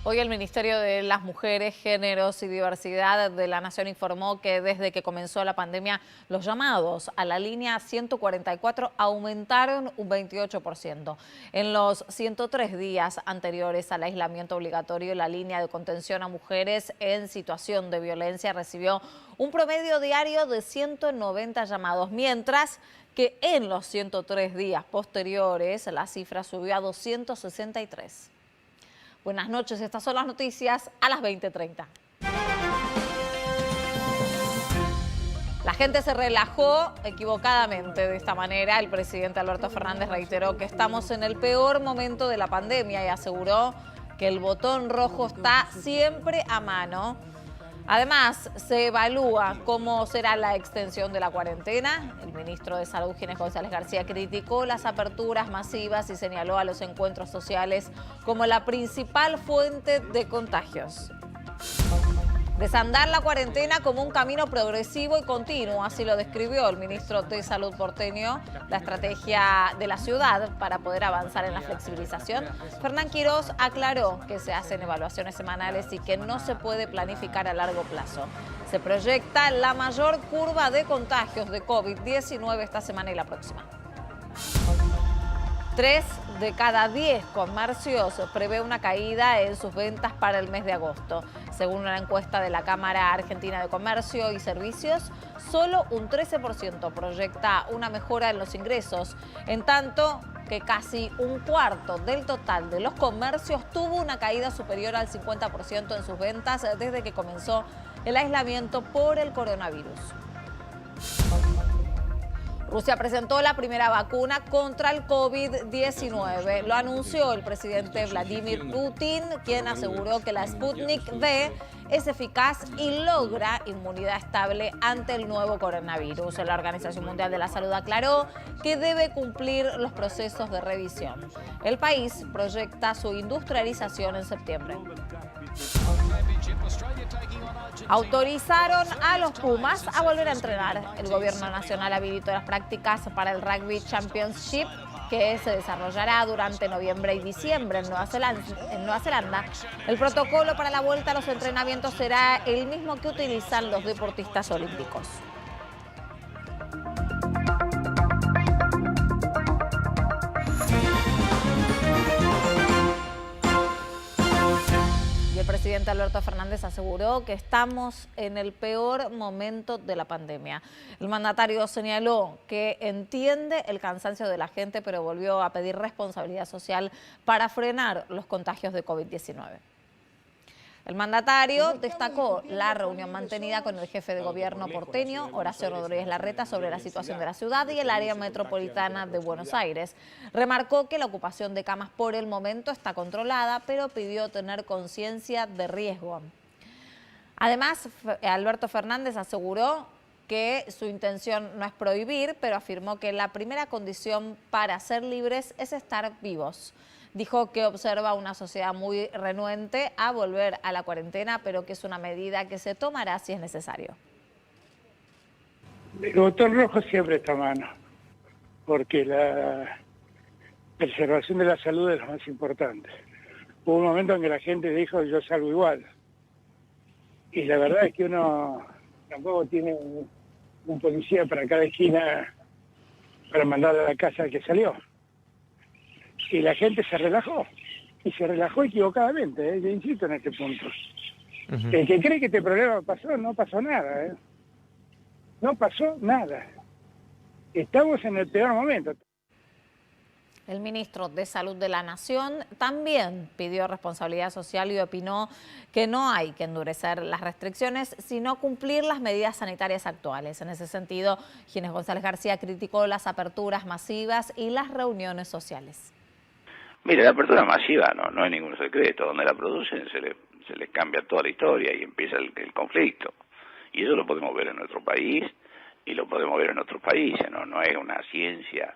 Hoy el Ministerio de las Mujeres, Géneros y Diversidad de la Nación informó que desde que comenzó la pandemia, los llamados a la línea 144 aumentaron un 28%. En los 103 días anteriores al aislamiento obligatorio, la línea de contención a mujeres en situación de violencia recibió un promedio diario de 190 llamados, mientras que en los 103 días posteriores la cifra subió a 263. Buenas noches, estas son las noticias a las 20:30. La gente se relajó equivocadamente de esta manera. El presidente Alberto Fernández reiteró que estamos en el peor momento de la pandemia y aseguró que el botón rojo está siempre a mano. Además, se evalúa cómo será la extensión de la cuarentena. El ministro de Salud, Ginés González García, criticó las aperturas masivas y señaló a los encuentros sociales como la principal fuente de contagios. Desandar la cuarentena como un camino progresivo y continuo, así lo describió el ministro de Salud porteño, la estrategia de la ciudad para poder avanzar en la flexibilización. Fernán Quirós aclaró que se hacen evaluaciones semanales y que no se puede planificar a largo plazo. Se proyecta la mayor curva de contagios de COVID-19 esta semana y la próxima. 3 de cada 10 comercios prevé una caída en sus ventas para el mes de agosto. Según una encuesta de la Cámara Argentina de Comercio y Servicios, solo un 13% proyecta una mejora en los ingresos, en tanto que casi un cuarto del total de los comercios tuvo una caída superior al 50% en sus ventas desde que comenzó el aislamiento por el coronavirus. Rusia presentó la primera vacuna contra el COVID-19. Lo anunció el presidente Vladimir Putin, quien aseguró que la Sputnik V es eficaz y logra inmunidad estable ante el nuevo coronavirus. La Organización Mundial de la Salud aclaró que debe cumplir los procesos de revisión. El país proyecta su industrialización en septiembre. Autorizaron a los Pumas a volver a entrenar. El gobierno nacional habilitó las prácticas para el Rugby Championship, que se desarrollará durante noviembre y diciembre en Nueva Zelanda. El protocolo para la vuelta a los entrenamientos será el mismo que utilizan los deportistas olímpicos. Y el presidente Alberto Fernández aseguró que estamos en el peor momento de la pandemia. El mandatario señaló que entiende el cansancio de la gente, pero volvió a pedir responsabilidad social para frenar los contagios de COVID-19. El mandatario destacó la reunión mantenida con el jefe de gobierno porteño, Horacio Rodríguez Larreta, sobre la situación de la ciudad y el área metropolitana de Buenos Aires. Remarcó que la ocupación de camas por el momento está controlada, pero pidió tener conciencia de riesgo. Además, Alberto Fernández aseguró que su intención no es prohibir, pero afirmó que la primera condición para ser libres es estar vivos. Dijo que observa una sociedad muy renuente a volver a la cuarentena, pero que es una medida que se tomará si es necesario. El botón rojo siempre está a mano, porque la preservación de la salud es lo más importante. Hubo un momento en que la gente dijo yo salgo igual. Y la verdad es que uno tampoco tiene un policía para cada esquina para mandar a la casa al que salió. Y la gente se relajó, y se relajó equivocadamente, yo insisto en este punto. El que cree que este problema pasó, no pasó nada, no pasó nada. Estamos en el peor momento. El ministro de Salud de la Nación también pidió responsabilidad social y opinó que no hay que endurecer las restricciones, sino cumplir las medidas sanitarias actuales. En ese sentido, Ginés González García criticó las aperturas masivas y las reuniones sociales. Mire, la apertura masiva no es ningún secreto. Donde la producen se les cambia toda la historia y empieza el conflicto. Y eso lo podemos ver en nuestro país y lo podemos ver en otros países. No es una ciencia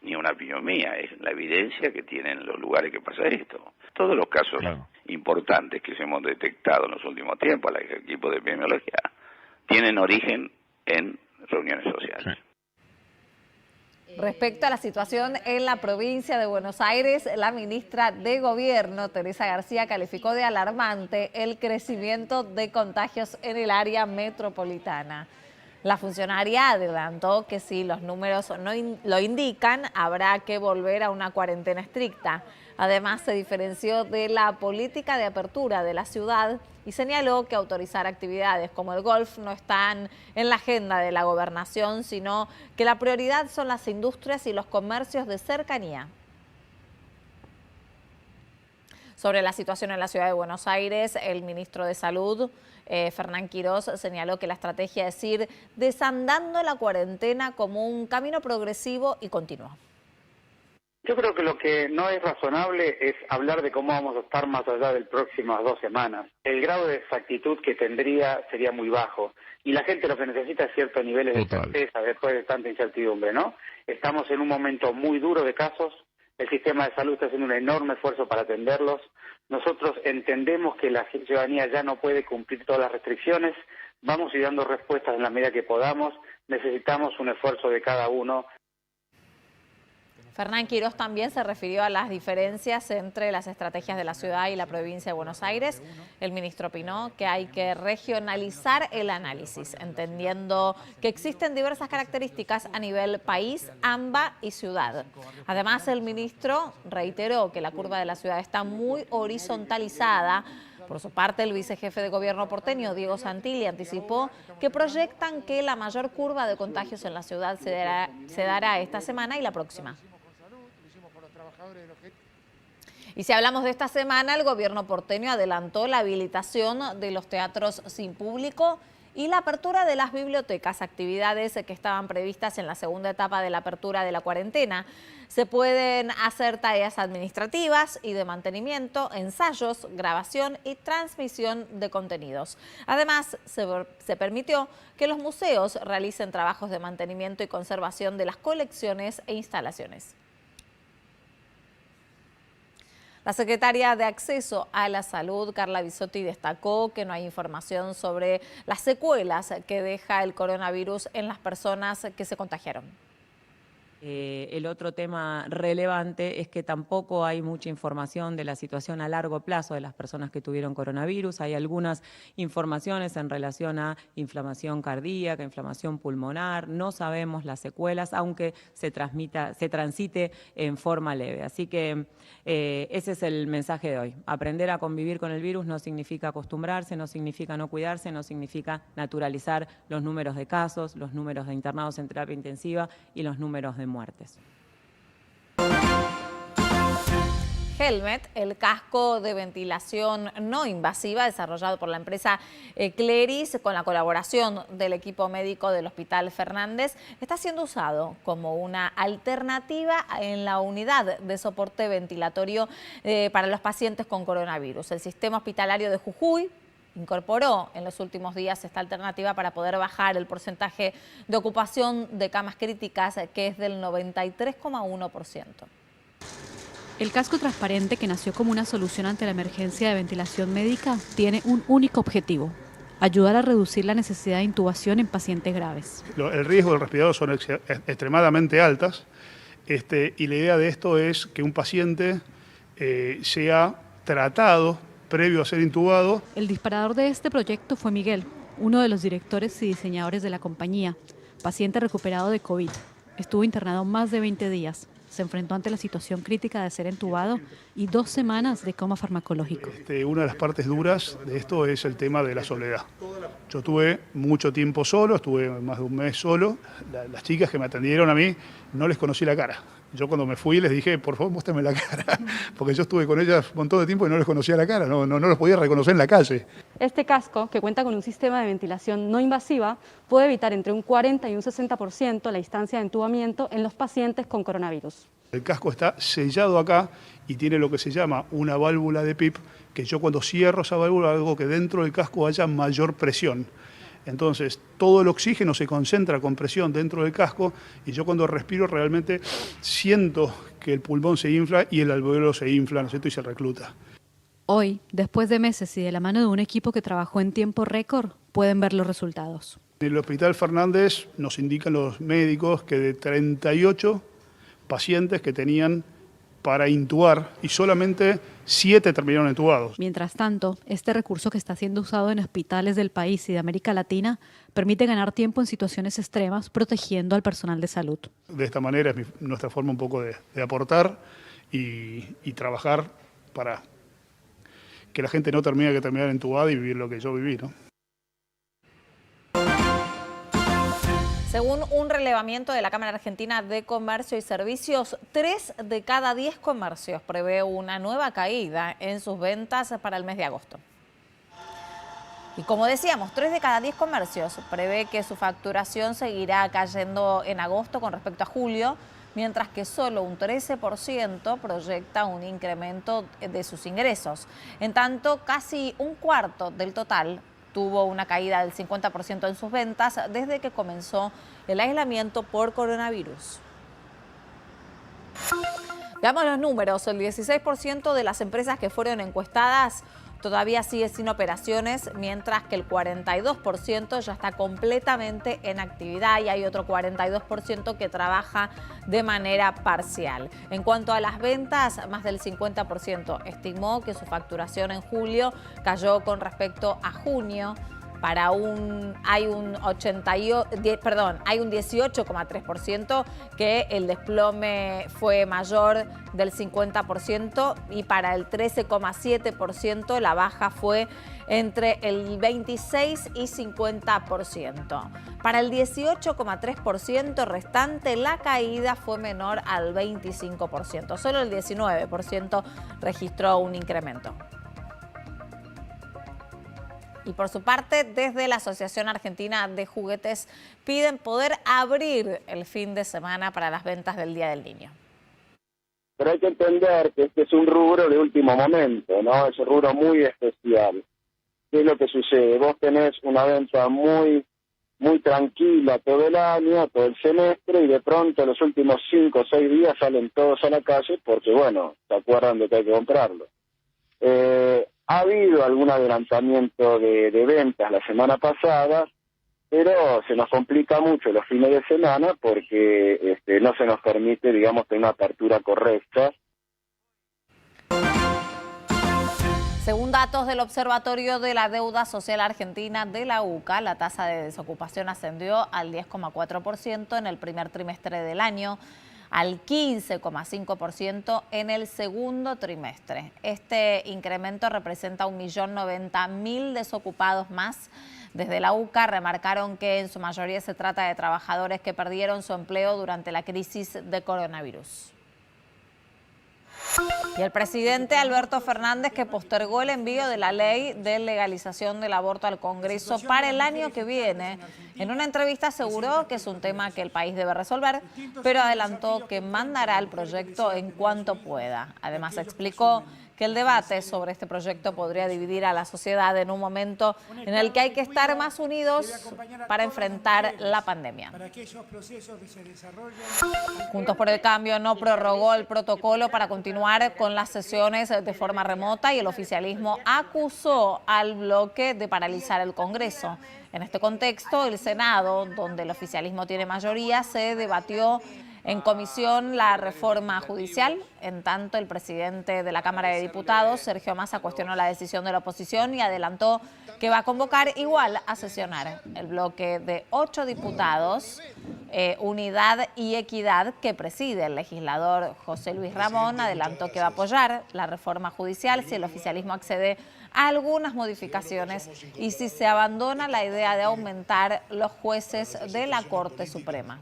ni una opinión mía, es la evidencia que tienen los lugares que pasa esto. Todos los casos importantes que se hemos detectado en los últimos tiempos, al equipo de epidemiología, tienen origen en reuniones sociales. Respecto a la situación en la provincia de Buenos Aires, la ministra de Gobierno, Teresa García, calificó de alarmante el crecimiento de contagios en el área metropolitana. La funcionaria adelantó que si los números no lo indican, habrá que volver a una cuarentena estricta. Además, se diferenció de la política de apertura de la ciudad y señaló que autorizar actividades como el golf no están en la agenda de la gobernación, sino que la prioridad son las industrias y los comercios de cercanía. Sobre la situación en la ciudad de Buenos Aires, el ministro de Salud, Fernán Quirós, señaló que la estrategia es ir desandando la cuarentena como un camino progresivo y continuo. Yo creo que lo que no es razonable es hablar de cómo vamos a estar más allá de las próximas 2 semanas. El grado de exactitud que tendría sería muy bajo y la gente lo que necesita es ciertos niveles de certeza después de tanta incertidumbre, ¿no? Estamos en un momento muy duro de casos, el sistema de salud está haciendo un enorme esfuerzo para atenderlos. Nosotros entendemos que la ciudadanía ya no puede cumplir todas las restricciones, vamos a ir dando respuestas en la medida que podamos, necesitamos un esfuerzo de cada uno. Fernán Quirós también se refirió a las diferencias entre las estrategias de la ciudad y la provincia de Buenos Aires. El ministro opinó que hay que regionalizar el análisis, entendiendo que existen diversas características a nivel país, AMBA y ciudad. Además, el ministro reiteró que la curva de la ciudad está muy horizontalizada. Por su parte, el vicejefe de gobierno porteño, Diego Santilli, anticipó que proyectan que la mayor curva de contagios en la ciudad se dará esta semana y la próxima. Y si hablamos de esta semana, el gobierno porteño adelantó la habilitación de los teatros sin público y la apertura de las bibliotecas, actividades que estaban previstas en la segunda etapa de la apertura de la cuarentena. Se pueden hacer tareas administrativas y de mantenimiento, ensayos, grabación y transmisión de contenidos. Además, se permitió que los museos realicen trabajos de mantenimiento y conservación de las colecciones e instalaciones. La secretaria de Acceso a la Salud, Carla Bisotti, destacó que no hay información sobre las secuelas que deja el coronavirus en las personas que se contagiaron. El otro tema relevante es que tampoco hay mucha información de la situación a largo plazo de las personas que tuvieron coronavirus. Hay algunas informaciones en relación a inflamación cardíaca, inflamación pulmonar. No sabemos las secuelas, aunque se transite en forma leve. Así que ese es el mensaje de hoy. Aprender a convivir con el virus no significa acostumbrarse, no significa no cuidarse, no significa naturalizar los números de casos, los números de internados en terapia intensiva y los números de muertes. Helmet, el casco de ventilación no invasiva desarrollado por la empresa Cleris con la colaboración del equipo médico del Hospital Fernández, está siendo usado como una alternativa en la unidad de soporte ventilatorio para los pacientes con coronavirus. El sistema hospitalario de Jujuy incorporó en los últimos días esta alternativa para poder bajar el porcentaje de ocupación de camas críticas, que es del 93,1%. El casco transparente, que nació como una solución ante la emergencia de ventilación médica, tiene un único objetivo: ayudar a reducir la necesidad de intubación en pacientes graves. El riesgo del respirador son extremadamente altas y la idea de esto es que un paciente sea tratado previo a ser intubado. El disparador de este proyecto fue Miguel, uno de los directores y diseñadores de la compañía, paciente recuperado de COVID. Estuvo internado más de 20 días. Se enfrentó ante la situación crítica de ser entubado y 2 semanas de coma farmacológico. Una de las partes duras de esto es el tema de la soledad. Yo tuve mucho tiempo solo, estuve más de un mes solo. Las chicas que me atendieron a mí no les conocí la cara. Yo cuando me fui les dije, por favor, muéstrame la cara, porque yo estuve con ellas un montón de tiempo y no les conocía la cara, no los podía reconocer en la calle. Este casco, que cuenta con un sistema de ventilación no invasiva, puede evitar entre un 40 y un 60% la instancia de entubamiento en los pacientes con coronavirus. El casco está sellado acá y tiene lo que se llama una válvula de PIP, que yo cuando cierro esa válvula hago que dentro del casco haya mayor presión. Entonces, todo el oxígeno se concentra con presión dentro del casco y yo cuando respiro realmente siento que el pulmón se infla y el alveolo se infla, ¿no es cierto? Y se recluta. Hoy, después de meses y de la mano de un equipo que trabajó en tiempo récord, pueden ver los resultados. En el Hospital Fernández nos indican los médicos que de 38 pacientes que tenían para intubar y solamente 7 terminaron intubados. Mientras tanto, este recurso que está siendo usado en hospitales del país y de América Latina permite ganar tiempo en situaciones extremas protegiendo al personal de salud. De esta manera es nuestra forma un poco de aportar y trabajar para que la gente no termine que terminar entubada y vivir lo que yo viví, ¿no? Según un relevamiento de la Cámara Argentina de Comercio y Servicios, 3 de cada 10 comercios prevé una nueva caída en sus ventas para el mes de agosto. Y como decíamos, 3 de cada 10 comercios prevé que su facturación seguirá cayendo en agosto con respecto a julio, mientras que solo un 13% proyecta un incremento de sus ingresos. En tanto, casi un cuarto del total tuvo una caída del 50% en sus ventas desde que comenzó el aislamiento por coronavirus. Veamos los números. El 16% de las empresas que fueron encuestadas todavía sigue sin operaciones, mientras que el 42% ya está completamente en actividad y hay otro 42% que trabaja de manera parcial. En cuanto a las ventas, más del 50% estimó que su facturación en julio cayó con respecto a junio. Hay un 18,3% que el desplome fue mayor del 50% y para el 13,7% la baja fue entre el 26 y 50%. Para el 18,3% restante la caída fue menor al 25%. Solo el 19% registró un incremento. Y por su parte, desde la Asociación Argentina de Juguetes piden poder abrir el fin de semana para las ventas del Día del Niño. Pero hay que entender que este es un rubro de último momento, ¿no? Es un rubro muy especial. ¿Qué es lo que sucede? Vos tenés una venta muy tranquila todo el año, todo el semestre, y de pronto los últimos 5 o 6 días salen todos a la calle porque, bueno, se acuerdan de que hay que comprarlo. Ha habido algún adelantamiento de ventas la semana pasada, pero se nos complica mucho los fines de semana porque no se nos permite, digamos, tener una apertura correcta. Según datos del Observatorio de la Deuda Social Argentina de la UCA, la tasa de desocupación ascendió al 10,4% en el primer trimestre del año, al 15,5% en el segundo trimestre. Este incremento representa 1.090.000 desocupados más. Desde la UCA remarcaron que en su mayoría se trata de trabajadores que perdieron su empleo durante la crisis de coronavirus. Y el presidente Alberto Fernández, que postergó el envío de la ley de legalización del aborto al Congreso para el año que viene, en una entrevista aseguró que es un tema que el país debe resolver, pero adelantó que mandará el proyecto en cuanto pueda. Además explicó que el debate sobre este proyecto podría dividir a la sociedad en un momento en el que hay que estar más unidos para enfrentar la pandemia. Juntos por el Cambio no prorrogó el protocolo para continuar con las sesiones de forma remota y el oficialismo acusó al bloque de paralizar el Congreso. En este contexto, el Senado, donde el oficialismo tiene mayoría, se debatió en comisión la reforma judicial. En tanto, el presidente de la Cámara de Diputados, Sergio Massa, cuestionó la decisión de la oposición y adelantó que va a convocar igual a sesionar. El bloque de 8 diputados, Unidad y Equidad, que preside el legislador José Luis Ramón, adelantó que va a apoyar la reforma judicial si el oficialismo accede a algunas modificaciones y si se abandona la idea de aumentar los jueces de la Corte Suprema.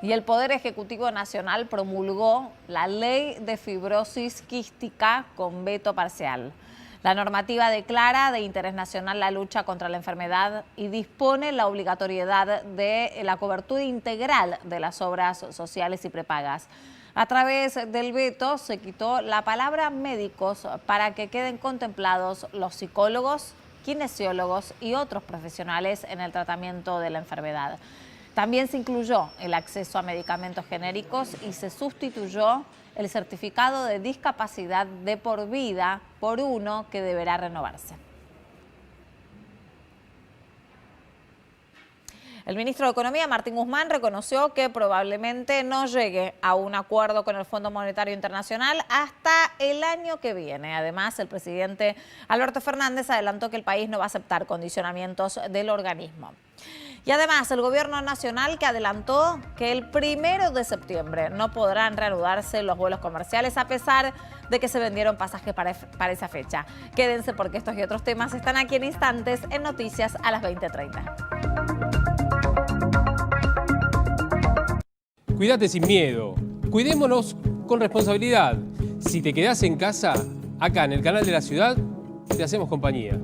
Y el Poder Ejecutivo Nacional promulgó la Ley de Fibrosis Quística con veto parcial. La normativa declara de interés nacional la lucha contra la enfermedad y dispone la obligatoriedad de la cobertura integral de las obras sociales y prepagas. A través del veto se quitó la palabra médicos para que queden contemplados los psicólogos, kinesiólogos y otros profesionales en el tratamiento de la enfermedad. También se incluyó el acceso a medicamentos genéricos y se sustituyó el certificado de discapacidad de por vida por uno que deberá renovarse. El ministro de Economía, Martín Guzmán, reconoció que probablemente no llegue a un acuerdo con el Fondo Monetario Internacional hasta el año que viene. Además, el presidente Alberto Fernández adelantó que el país no va a aceptar condicionamientos del organismo. Y además, el gobierno nacional que adelantó que el 1 de septiembre no podrán reanudarse los vuelos comerciales a pesar de que se vendieron pasajes para esa fecha. Quédense porque estos y otros temas están aquí en instantes en Noticias a las 20:30. Cuídate sin miedo. Cuidémonos con responsabilidad. Si te quedás en casa, acá en el Canal de la Ciudad, te hacemos compañía.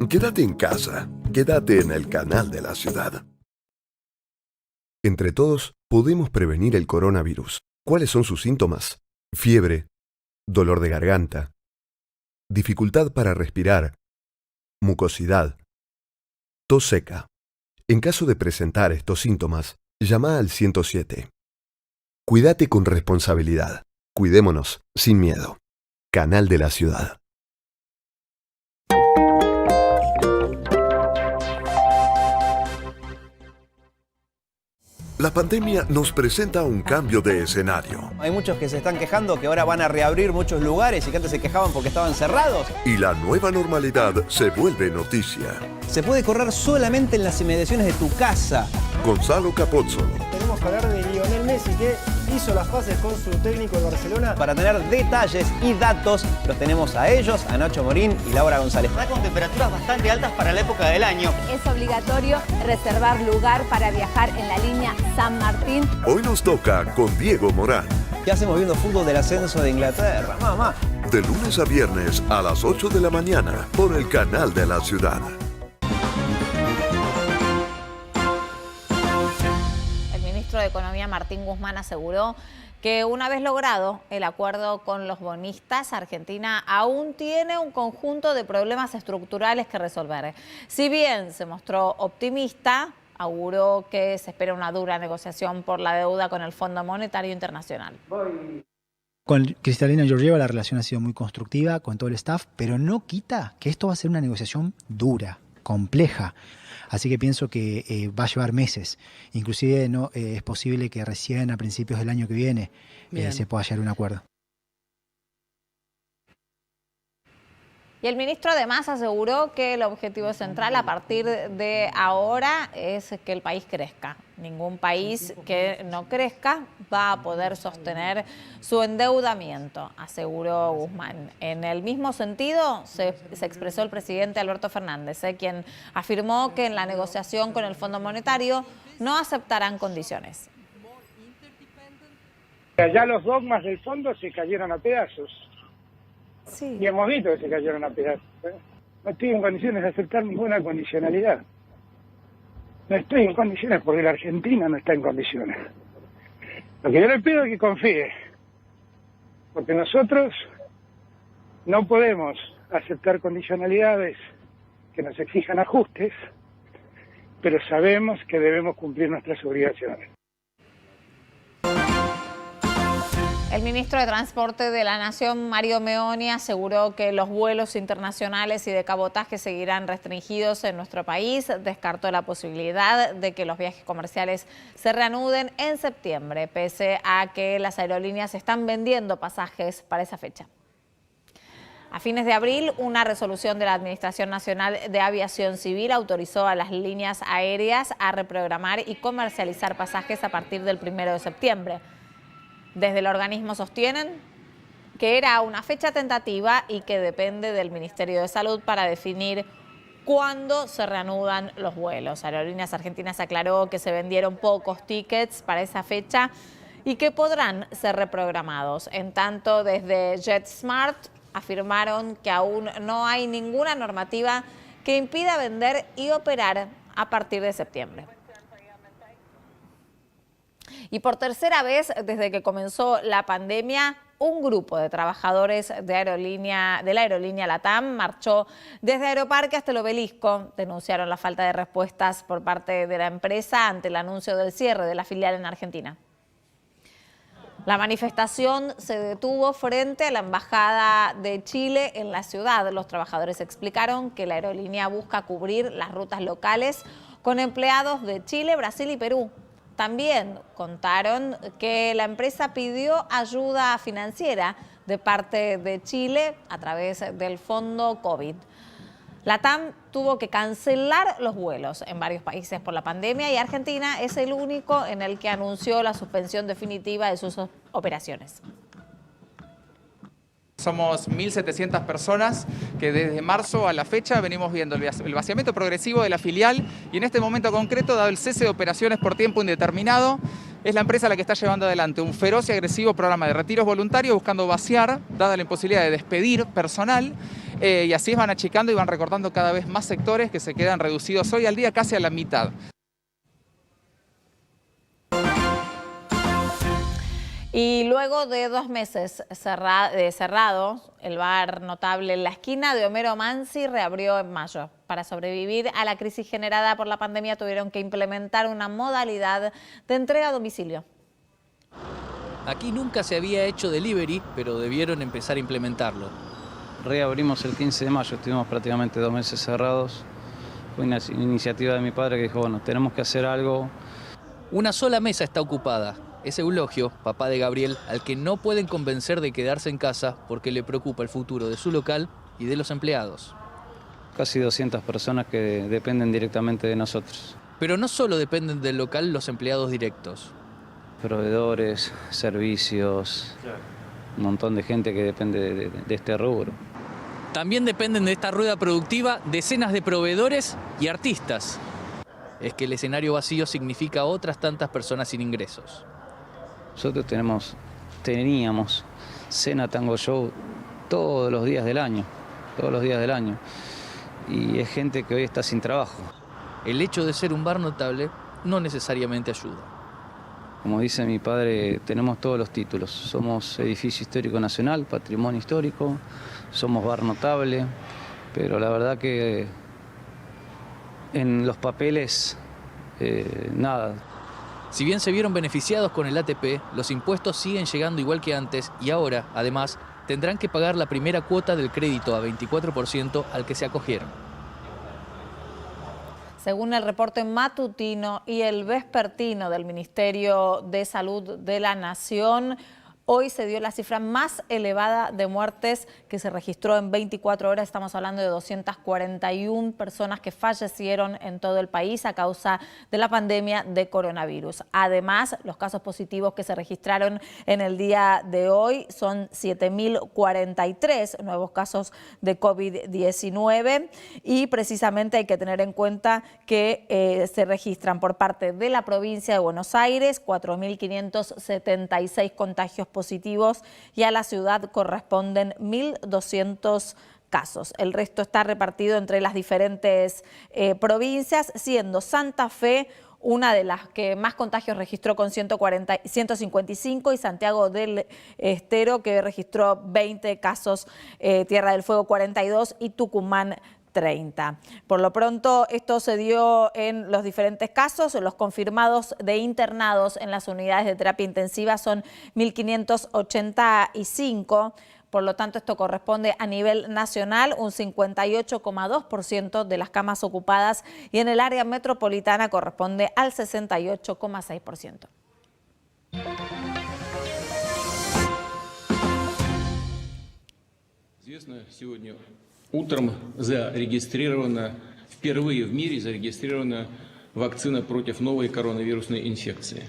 Quédate en casa. Quédate en el Canal de la Ciudad. Entre todos, podemos prevenir el coronavirus. ¿Cuáles son sus síntomas? Fiebre, dolor de garganta, dificultad para respirar, mucosidad, tos seca. En caso de presentar estos síntomas, llama al 107. Cuídate con responsabilidad. Cuidémonos sin miedo. Canal de la Ciudad. La pandemia nos presenta un cambio de escenario. Hay muchos que se están quejando que ahora van a reabrir muchos lugares y que antes se quejaban porque estaban cerrados. Y la nueva normalidad se vuelve noticia. Se puede correr solamente en las inmediaciones de tu casa. Gonzalo Capozzo. Tenemos que hablar de Lionel Messi, que hizo las paces con su técnico de Barcelona. Para tener detalles y datos, los tenemos a ellos, a Nacho Morín y Laura González. Está con temperaturas bastante altas para la época del año. Es obligatorio reservar lugar para viajar en la línea San Martín. Hoy nos toca con Diego Morán. ¿Qué hacemos viendo fútbol del ascenso de Inglaterra, mamá? De lunes a viernes a las 8 de la mañana por el Canal de la Ciudad. El ministro de Economía, Martín Guzmán, aseguró que una vez logrado el acuerdo con los bonistas, Argentina aún tiene un conjunto de problemas estructurales que resolver. Si bien se mostró optimista, auguró que se espera una dura negociación por la deuda con el Fondo Monetario Internacional. Con Kristalina Georgieva la relación ha sido muy constructiva con todo el staff, pero no quita que esto va a ser una negociación dura, compleja. Así que pienso que va a llevar meses. Inclusive no es posible que recién a principios del año que viene se pueda llegar a un acuerdo. Y el ministro además aseguró que el objetivo central a partir de ahora es que el país crezca. Ningún país que no crezca va a poder sostener su endeudamiento, aseguró Guzmán. En el mismo sentido se expresó el presidente Alberto Fernández, quien afirmó que en la negociación con el Fondo Monetario no aceptarán condiciones. Ya los dogmas del fondo se cayeron a pedazos. Sí. Y hemos visto que se cayeron a pedazos. No estoy en condiciones de aceptar ninguna condicionalidad. No estoy en condiciones porque la Argentina no está en condiciones. Lo que yo le pido es que confíe. Porque nosotros no podemos aceptar condicionalidades que nos exijan ajustes, pero sabemos que debemos cumplir nuestras obligaciones. El ministro de Transporte de la Nación, Mario Meoni, aseguró que los vuelos internacionales y de cabotaje seguirán restringidos en nuestro país. Descartó la posibilidad de que los viajes comerciales se reanuden en septiembre, pese a que las aerolíneas están vendiendo pasajes para esa fecha. A fines de abril, una resolución de la Administración Nacional de Aviación Civil autorizó a las líneas aéreas a reprogramar y comercializar pasajes a partir del 1 de septiembre. Desde el organismo sostienen que era una fecha tentativa y que depende del Ministerio de Salud para definir cuándo se reanudan los vuelos. Aerolíneas Argentinas aclaró que se vendieron pocos tickets para esa fecha y que podrán ser reprogramados. En tanto, desde JetSmart afirmaron que aún no hay ninguna normativa que impida vender y operar a partir de septiembre. Y por tercera vez desde que comenzó la pandemia, un grupo de trabajadores de la aerolínea LATAM marchó desde Aeroparque hasta el Obelisco. Denunciaron la falta de respuestas por parte de la empresa ante el anuncio del cierre de la filial en Argentina. La manifestación se detuvo frente a la Embajada de Chile en la ciudad. Los trabajadores explicaron que la aerolínea busca cubrir las rutas locales con empleados de Chile, Brasil y Perú. También contaron que la empresa pidió ayuda financiera de parte de Chile a través del fondo COVID. LATAM tuvo que cancelar los vuelos en varios países por la pandemia y Argentina es el único en el que anunció la suspensión definitiva de sus operaciones. Somos 1.700 personas que desde marzo a la fecha venimos viendo el vaciamiento progresivo de la filial y en este momento concreto, dado el cese de operaciones por tiempo indeterminado, es la empresa la que está llevando adelante un feroz y agresivo programa de retiros voluntarios buscando vaciar, dada la imposibilidad de despedir personal, y así van achicando y van recortando cada vez más sectores que se quedan reducidos hoy al día casi a la mitad. Y luego de 2 meses cerrado, el bar notable La Esquina de Homero Mansi reabrió en mayo. Para sobrevivir a la crisis generada por la pandemia tuvieron que implementar una modalidad de entrega a domicilio. Aquí nunca se había hecho delivery, pero debieron empezar a implementarlo. Reabrimos el 15 de mayo, estuvimos prácticamente 2 meses cerrados. Fue una iniciativa de mi padre que dijo, bueno, tenemos que hacer algo. Una sola mesa está ocupada. Es Eulogio, papá de Gabriel, al que no pueden convencer de quedarse en casa porque le preocupa el futuro de su local y de los empleados. Casi 200 personas que dependen directamente de nosotros. Pero no solo dependen del local los empleados directos. Proveedores, servicios, un montón de gente que depende de este rubro. También dependen de esta rueda productiva decenas de proveedores y artistas. Es que el escenario vacío significa otras tantas personas sin ingresos. Nosotros teníamos cena tango show todos los días del año, y es gente que hoy está sin trabajo. El hecho de ser un bar notable no necesariamente ayuda. Como dice mi padre, tenemos todos los títulos. Somos edificio histórico nacional, patrimonio histórico, somos bar notable, pero la verdad que en los papeles, nada. Si bien se vieron beneficiados con el ATP, los impuestos siguen llegando igual que antes y ahora, además, tendrán que pagar la primera cuota del crédito a 24% al que se acogieron. Según el reporte matutino y el vespertino del Ministerio de Salud de la Nación, hoy se dio la cifra más elevada de muertes que se registró en 24 horas. Estamos hablando de 241 personas que fallecieron en todo el país a causa de la pandemia de coronavirus. Además, los casos positivos que se registraron en el día de hoy son 7.043 nuevos casos de COVID-19 y precisamente hay que tener en cuenta que se registran por parte de la provincia de Buenos Aires 4.576 contagios positivos y a la ciudad corresponden 1.200 casos. El resto está repartido entre las diferentes provincias, siendo Santa Fe una de las que más contagios registró con 155 y Santiago del Estero que registró 20 casos, Tierra del Fuego 42 y Tucumán 30. Por lo pronto, esto se dio en los diferentes casos. Los confirmados de internados en las unidades de terapia intensiva son 1.585. Por lo tanto, esto corresponde a nivel nacional un 58,2% de las camas ocupadas y en el área metropolitana corresponde al 68,6%. Утром впервые в мире зарегистрирована вакцина против новой коронавирусной инфекции.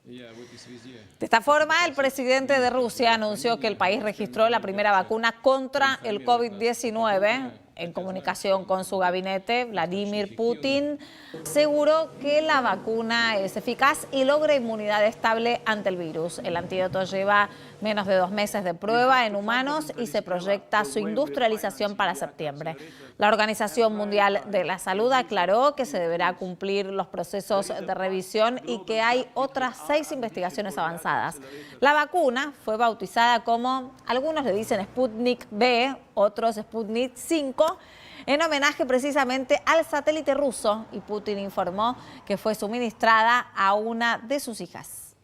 De esta forma, el presidente de Rusia anunció que el país registró la primera vacuna contra el COVID-19 en comunicación con su gabinete, Vladimir Putin aseguró que la vacuna es eficaz y logra inmunidad estable ante el virus. El antídoto lleva menos de 2 meses de prueba en humanos y se proyecta su industrialización para septiembre. La Organización Mundial de la Salud aclaró que se deberá cumplir los procesos de revisión y que hay otras 6 investigaciones avanzadas. La vacuna fue bautizada como, algunos le dicen Sputnik V, otros Sputnik 5, en homenaje precisamente al satélite ruso, y Putin informó que fue suministrada a una de sus hijas.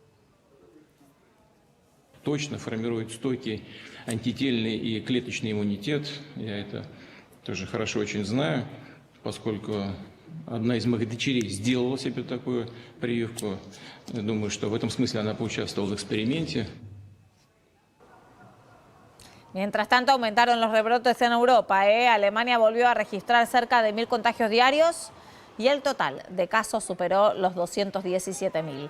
Точно формирует стойкий антительный и клеточный иммунитет. Я это тоже хорошо очень знаю, поскольку одна из моих дочерей сделала себе такую прививку. Я думаю, что в этом смысле она поучаствовала в эксперименте. Mientras tanto, aumentaron los rebrotes en Europa. Alemania volvió a registrar cerca de 1.000 contagios diarios y el total de casos superó los 217.000.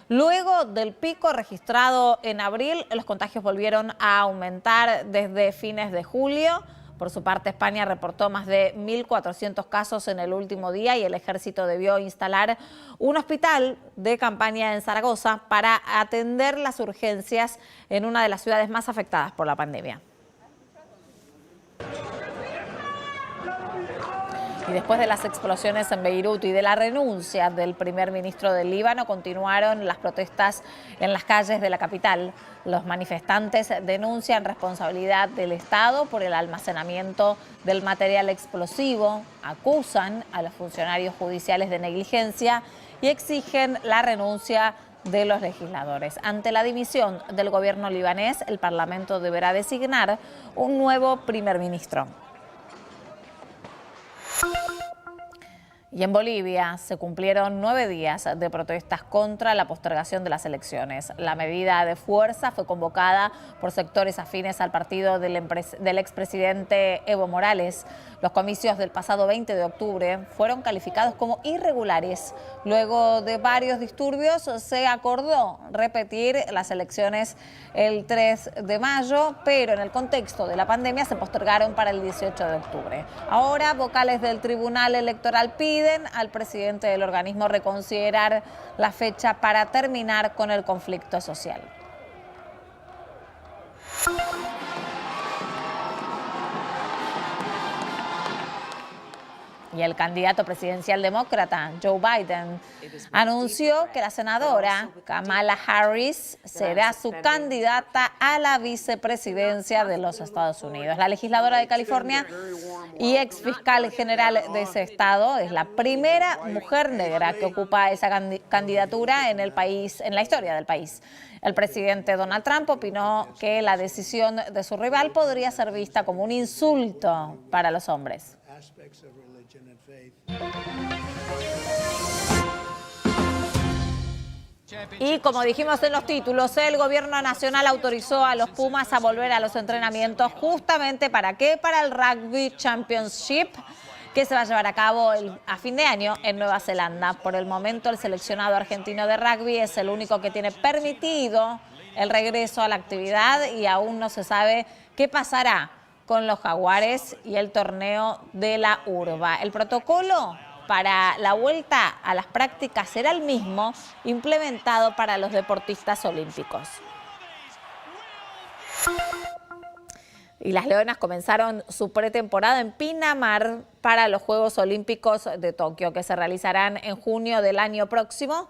Luego del pico registrado en abril, los contagios volvieron a aumentar desde fines de julio. Por su parte, España reportó más de 1.400 casos en el último día y el ejército debió instalar un hospital de campaña en Zaragoza para atender las urgencias en una de las ciudades más afectadas por la pandemia. Y después de las explosiones en Beirut y de la renuncia del primer ministro del Líbano, continuaron las protestas en las calles de la capital. Los manifestantes denuncian responsabilidad del Estado por el almacenamiento del material explosivo, acusan a los funcionarios judiciales de negligencia y exigen la renuncia de los legisladores. Ante la dimisión del gobierno libanés, el Parlamento deberá designar un nuevo primer ministro. Y en Bolivia se cumplieron 9 días de protestas contra la postergación de las elecciones. La medida de fuerza fue convocada por sectores afines al partido del expresidente Evo Morales. Los comicios del pasado 20 de octubre fueron calificados como irregulares. Luego de varios disturbios se acordó repetir las elecciones el 3 de mayo, pero en el contexto de la pandemia se postergaron para el 18 de octubre. Ahora, vocales del Tribunal Electoral piden al presidente del organismo reconsiderar la fecha para terminar con el conflicto social. Y el candidato presidencial demócrata, Joe Biden, anunció que la senadora Kamala Harris será su candidata a la vicepresidencia de los Estados Unidos. La legisladora de California y ex fiscal general de ese estado es la primera mujer negra que ocupa esa candidatura en el país, en la historia del país. El presidente Donald Trump opinó que la decisión de su rival podría ser vista como un insulto para los hombres. Y como dijimos en los títulos, el gobierno nacional autorizó a los Pumas a volver a los entrenamientos justamente ¿para qué? Para el Rugby Championship que se va a llevar a cabo a fin de año en Nueva Zelanda. Por el momento, el seleccionado argentino de rugby es el único que tiene permitido el regreso a la actividad y aún no se sabe qué pasará con los Jaguares y el torneo de la Urba. El protocolo para la vuelta a las prácticas será el mismo implementado para los deportistas olímpicos. Y las Leonas comenzaron su pretemporada en Pinamar para los Juegos Olímpicos de Tokio, que se realizarán en junio del año próximo.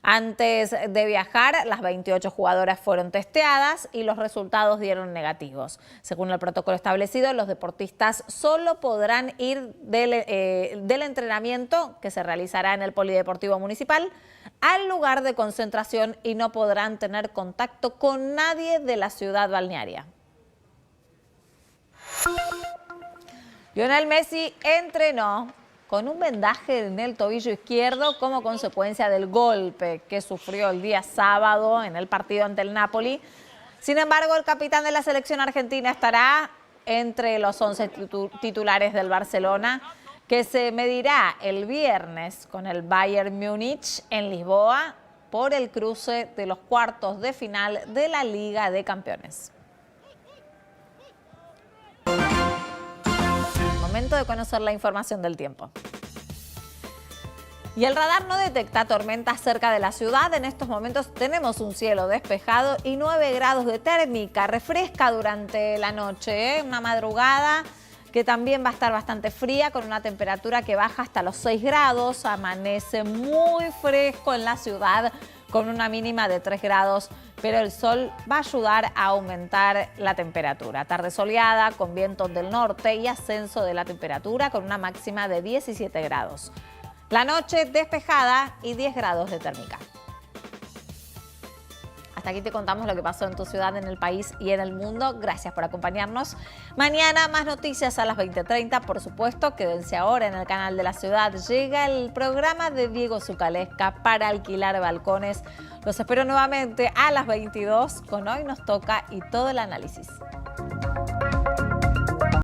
Antes de viajar, las 28 jugadoras fueron testeadas y los resultados dieron negativos. Según el protocolo establecido, los deportistas solo podrán ir del entrenamiento que se realizará en el Polideportivo Municipal al lugar de concentración y no podrán tener contacto con nadie de la ciudad balnearia. Lionel Messi entrenó con un vendaje en el tobillo izquierdo como consecuencia del golpe que sufrió el día sábado en el partido ante el Napoli. Sin embargo, el capitán de la selección argentina estará entre los 11 titulares del Barcelona, que se medirá el viernes con el Bayern Múnich en Lisboa por el cruce de los cuartos de final de la Liga de Campeones. momento de conocer la información del tiempo. Y el radar no detecta tormentas cerca de la ciudad. En estos momentos tenemos un cielo despejado y 9 grados de térmica. Refresca durante la noche, una madrugada que también va a estar bastante fría, con una temperatura que baja hasta los 6 grados. Amanece muy fresco en la ciudad, con una mínima de 3 grados, pero el sol va a ayudar a aumentar la temperatura. Tarde soleada, con vientos del norte y ascenso de la temperatura, con una máxima de 17 grados. La noche despejada y 10 grados de térmica. Hasta aquí te contamos lo que pasó en tu ciudad, en el país y en el mundo. Gracias por acompañarnos. Mañana más noticias a las 20:30. Por supuesto, quédense ahora en el canal de la ciudad. Llega el programa de Diego Zucalesca para alquilar balcones. Los espero nuevamente a las 22 con Hoy Nos Toca y todo el análisis.